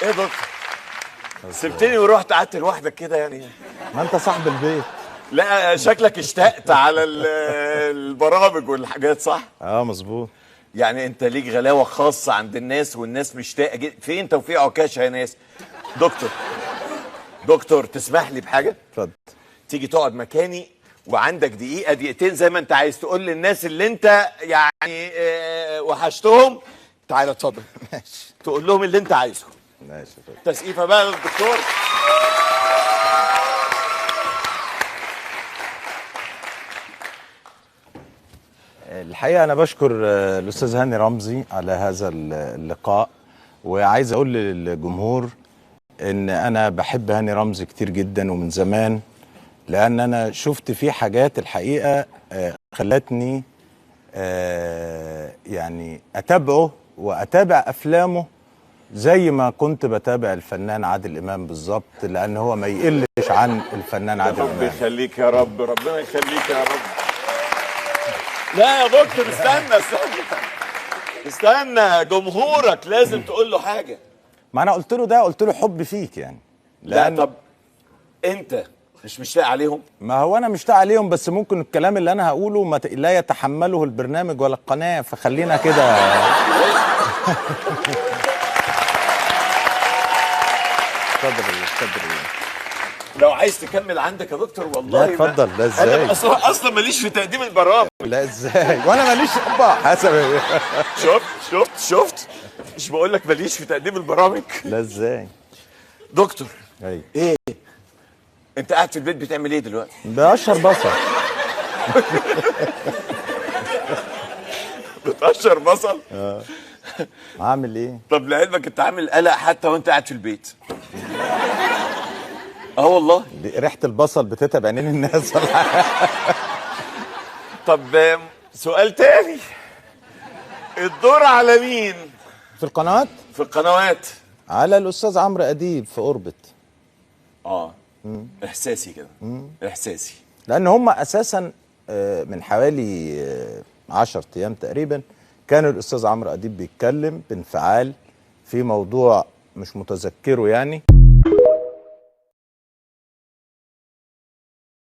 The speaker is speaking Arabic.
ايه يا دكتور؟ سبتني ورحت قعدت لوحدك كده يعني؟ ما انت صاحب البيت. لا شكلك اشتقت على البرامج والحاجات، صح؟ مظبوط. يعني انت ليك غلاوه خاصه عند الناس والناس مشتاقه جدا. فين توفيق عكاشه يا ناس؟ دكتور تسمح لي بحاجه؟ اتفضل. تيجي تقعد مكاني وعندك دقيقه دقيقتين زي ما انت عايز تقول للناس اللي انت يعني وحشتهم. تعالى اتفضل. ماشي. تقول لهم اللي انت عايزه. ماشي. تسقيفه بقى للدكتور. الحقيقة أنا بشكر الأستاذ هاني رمزي على هذا اللقاء، وعايز أقول للجمهور إن أنا بحب هاني رمزي كتير جدا ومن زمان، لأن أنا شفت فيه حاجات الحقيقة خلتني يعني أتابعه وأتابع أفلامه زي ما كنت بتابع الفنان عادل إمام بالظبط، لأن هو ما يقلش عن الفنان عادل إمام. ربنا يخليك يا رب، ربنا يخليك يا رب. لا يا دكتور استنى جمهورك لازم تقول له حاجه. ما انا قلت له حب فيك يعني. لا طب انت مش مشتاق عليهم؟ ما هو انا مشتاق عليهم، بس ممكن الكلام اللي انا هقوله لا يتحمله البرنامج ولا القناه، فخلينا كده. اتفضل. لو عايز تكمل عندك يا دكتور والله. لا اتفضل. لا ازاي؟ انا اصلا ماليش في تقديم البرامج. لا ازاي؟ وانا ماليش حسب. شفت مش بقول لك ماليش في تقديم البرامج؟ لا ازاي؟ دكتور ايه انت قاعد في البيت بتعمل ايه دلوقتي؟ بقشر بصل. بتقشر بصل؟ عامل ايه؟ طب لعلمك انت عامل قلق حتى وانت قاعد في البيت. والله ريحه البصل بتتعب عينين الناس. طب سؤال تاني، الدور على مين في القنوات؟ في القنوات على الاستاذ عمرو اديب في اوربت. احساسي كده. احساسي لان هم اساسا من حوالي 10 ايام تقريبا كان الاستاذ عمرو اديب بيتكلم بانفعال في موضوع مش متذكره يعني.